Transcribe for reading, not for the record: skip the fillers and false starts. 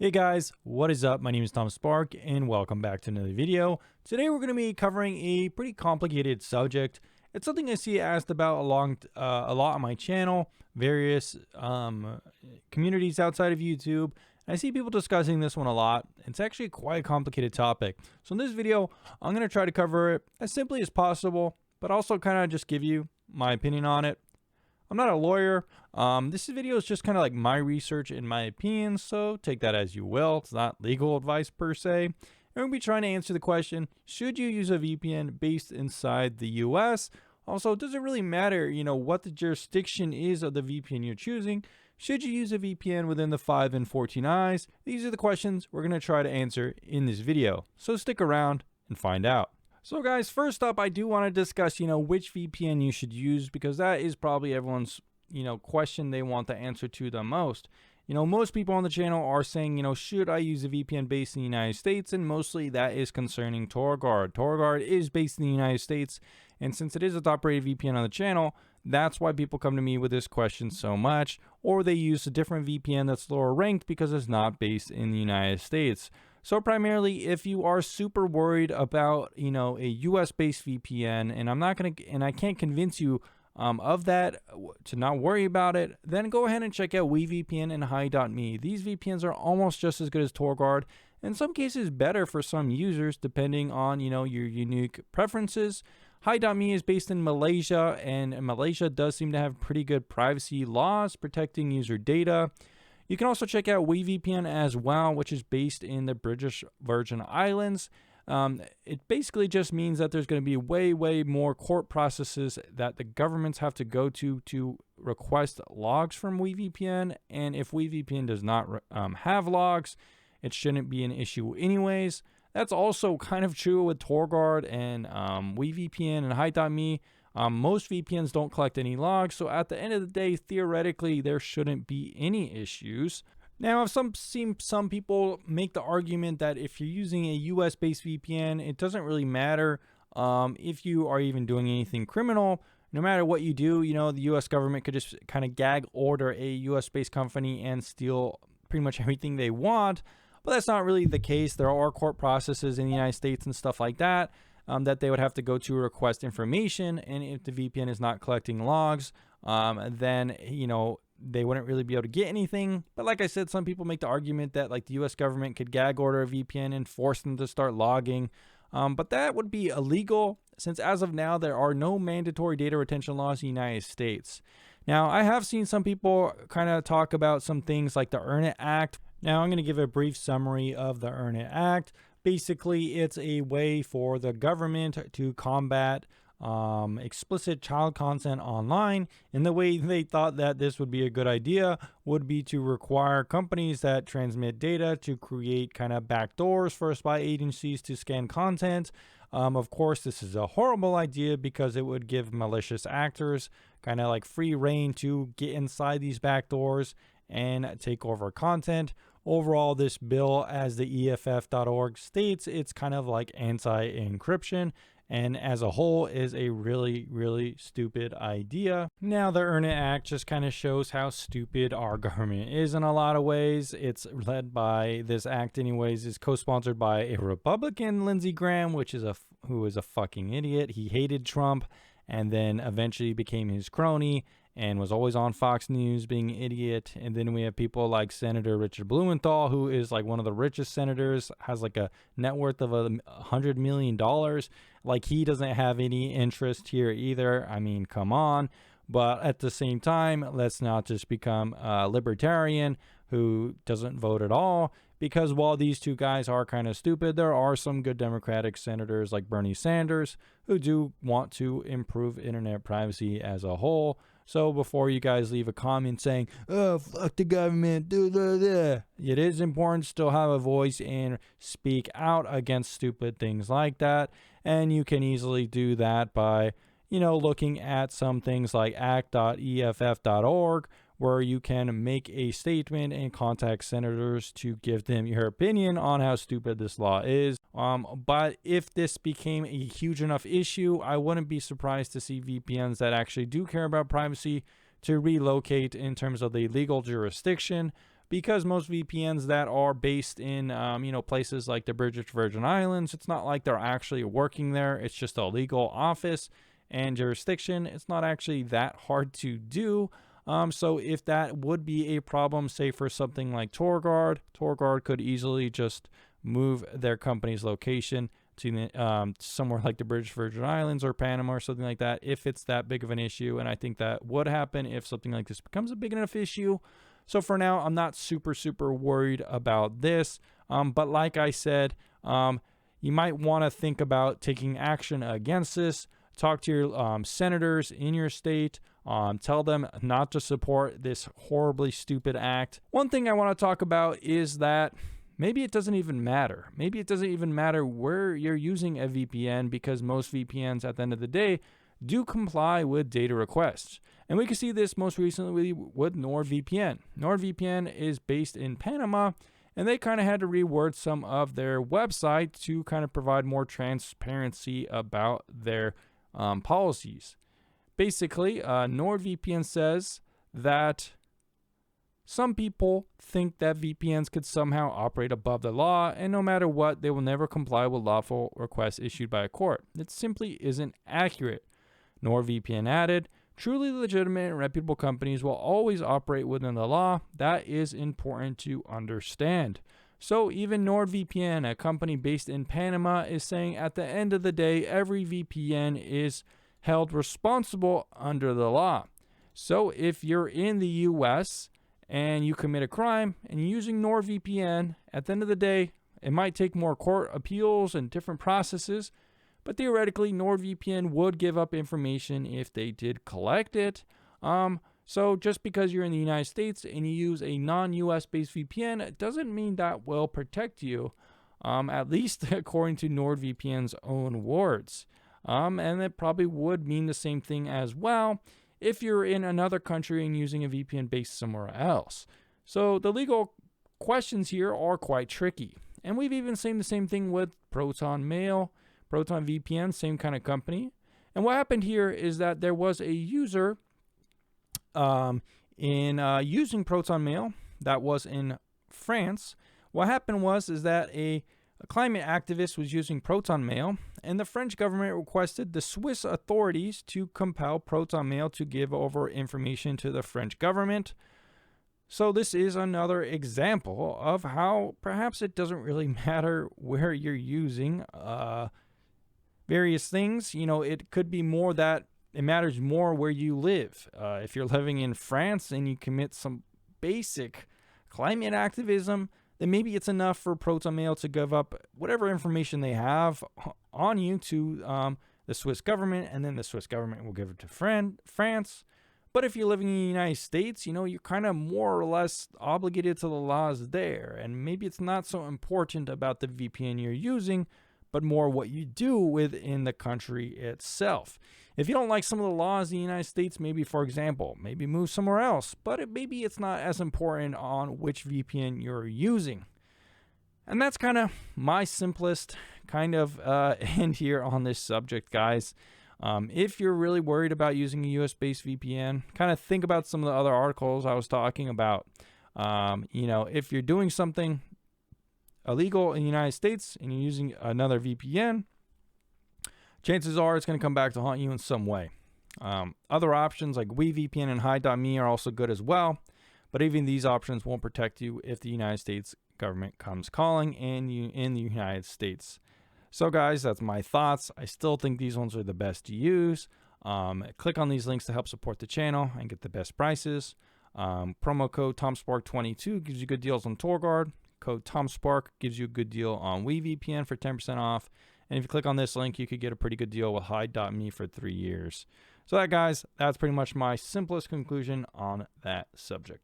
Hey guys, what is up? My name is Tom Spark and welcome back to another video. Today we're going to be covering a pretty complicated subject. It's something I see asked about a lot on my channel, various communities outside of YouTube. And I see people discussing this one a lot. It's actually quite a complicated topic. So in this video, I'm going to try to cover it as simply as possible, but also kind of just give you my opinion on it. I'm not a lawyer. This video is just kind of like my research and my opinions, so take that as you will. It's not legal advice per se. And we'll be trying to answer the question, should you use a VPN based inside the US? Also, does it really matter, what the jurisdiction is of the VPN you're choosing? Should you use a VPN within the 5 and 14 eyes? These are the questions we're going to try to answer in this video. So stick around and find out. So guys, first up, I do want to discuss, which VPN you should use, because that is probably everyone's, question they want the answer to the most. Most people on the channel are saying, should I use a VPN based in the United States? And mostly that is concerning TorGuard. TorGuard is based in the United States. And since it is a top rated VPN on the channel, that's why people come to me with this question so much. Or they use a different VPN that's lower ranked because it's not based in the United States. So primarily, if you are super worried about, a US based VPN, and I can't convince you of that to not worry about it, then go ahead and check out VPN and Hi.me. These VPNs are almost just as good as TorGuard, in some cases better for some users depending on, your unique preferences. Hi.me is based in Malaysia, and Malaysia does seem to have pretty good privacy laws protecting user data. You can also check out VPN as well, which is based in the British Virgin Islands. It basically just means that there's going to be way more court processes that the governments have to go to request logs from VPN. And if VPN does not have logs, it shouldn't be an issue anyways. That's also kind of true with TorGuard and VPN and Hi.me. Most VPNs don't collect any logs, so at the end of the day, theoretically, there shouldn't be any issues. Now, I've seen some people make the argument that if you're using a US-based VPN, it doesn't really matter if you are even doing anything criminal. No matter what you do, the US government could just kind of gag order a US-based company and steal pretty much everything they want. But that's not really the case. There are court processes in the United States and stuff like that. That they would have to go to request information, and if the VPN is not collecting logs, then they wouldn't really be able to get anything. But like I said, some people make the argument that like the U.S. government could gag order a VPN and force them to start logging, but that would be illegal, since as of now there are no mandatory data retention laws in the United States. Now, I have seen some people kind of talk about some things like the Earn It Act. Now, I'm going to give a brief summary of the Earn It Act. Basically, it's a way for the government to combat explicit child content online. And the way they thought that this would be a good idea would be to require companies that transmit data to create kind of backdoors for spy agencies to scan content. Of course, this is a horrible idea because it would give malicious actors kind of like free reign to get inside these backdoors and take over content. Overall, this bill, as the EFF.org states, it's kind of like anti-encryption, and as a whole is a really stupid idea. Now, the Earn It Act just kind of shows how stupid our government is in a lot of ways. It's led by, this act anyways, is co-sponsored by a Republican, Lindsey Graham, who is a fucking idiot. He hated Trump and then eventually became his crony and was always on Fox News being an idiot. And then we have people like Senator Richard Blumenthal, who is like one of the richest senators, has like a net worth of $100 million. Like, he doesn't have any interest here either. I mean, come on. But at the same time, let's not just become a libertarian who doesn't vote at all, because while these two guys are kind of stupid, there are some good Democratic senators like Bernie Sanders who do want to improve internet privacy as a whole. So before you guys leave a comment saying, oh, fuck the government, it is important to still have a voice and speak out against stupid things like that. And you can easily do that by, looking at some things like act.eff.org, where you can make a statement and contact senators to give them your opinion on how stupid this law is. But if this became a huge enough issue, I wouldn't be surprised to see VPNs that actually do care about privacy to relocate in terms of the legal jurisdiction. because most VPNs that are based in, places like the British Virgin Islands, it's not like they're actually working there. It's just a legal office and jurisdiction. It's not actually that hard to do. So if that would be a problem, say for something like TorGuard could easily just move their company's location to somewhere like the British Virgin Islands or Panama or something like that, if it's that big of an issue. And I think that would happen if something like this becomes a big enough issue. So for now, I'm not super worried about this. But like I said, you might want to think about taking action against this. Talk to your senators in your state. Tell them not to support this horribly stupid act. One thing I want to talk about is that maybe it doesn't even matter. Maybe it doesn't even matter where you're using a VPN, because most VPNs at the end of the day do comply with data requests. And we can see this most recently with NordVPN. NordVPN is based in Panama, and they kind of had to reword some of their website to kind of provide more transparency about their policies. Basically, NordVPN says that some people think that VPNs could somehow operate above the law, and no matter what, they will never comply with lawful requests issued by a court. It simply isn't accurate. NordVPN added, truly legitimate and reputable companies will always operate within the law. That is important to understand. So even NordVPN, a company based in Panama, is saying at the end of the day, every VPN is held responsible under the law. So if you're in the US and you commit a crime and you're using NordVPN, at the end of the day, it might take more court appeals and different processes, but theoretically, NordVPN would give up information if they did collect it. So just because you're in the United States and you use a non-US based VPN, it doesn't mean that will protect you, at least according to NordVPN's own words. And it probably would mean the same thing as well if you're in another country and using a VPN based somewhere else. So the legal questions here are quite tricky. And we've even seen the same thing with Proton VPN, same kind of company. And what happened here is that there was a user using Proton Mail that was in France. What happened is that a climate activist was using Proton Mail, and the French government requested the Swiss authorities to compel Proton Mail to give over information to the French government. So this is another example of how perhaps it doesn't really matter where you're using various things. It could be more that it matters more where you live. If you're living in France and you commit some basic climate activism, then maybe it's enough for Proton Mail to give up whatever information they have on you to the Swiss government, and then the Swiss government will give it to France. But if you're living in the United States, you're kind of more or less obligated to the laws there. And maybe it's not so important about the VPN you're using, but more what you do within the country itself. If you don't like some of the laws in the United States, maybe, for example, maybe move somewhere else, but maybe it's not as important on which VPN you're using. And that's kind of my simplest kind of end here on this subject, guys. If you're really worried about using a US-based VPN, kind of think about some of the other articles I was talking about. If you're doing something illegal in the United States and you're using another VPN, chances are it's going to come back to haunt you in some way. Other options like WeVPN and Hide.me are also good as well, but even these options won't protect you if the United States government comes calling and you in the United States. So guys, that's my thoughts. I still think these ones are the best to use. Click on these links to help support the channel and get the best prices. Promo code TomSpark22 gives you good deals on TorGuard. Code TomSpark gives you a good deal on WeVPN for 10% off. And if you click on this link, you could get a pretty good deal with Hide.me for 3 years. So that, guys, that's pretty much my simplest conclusion on that subject.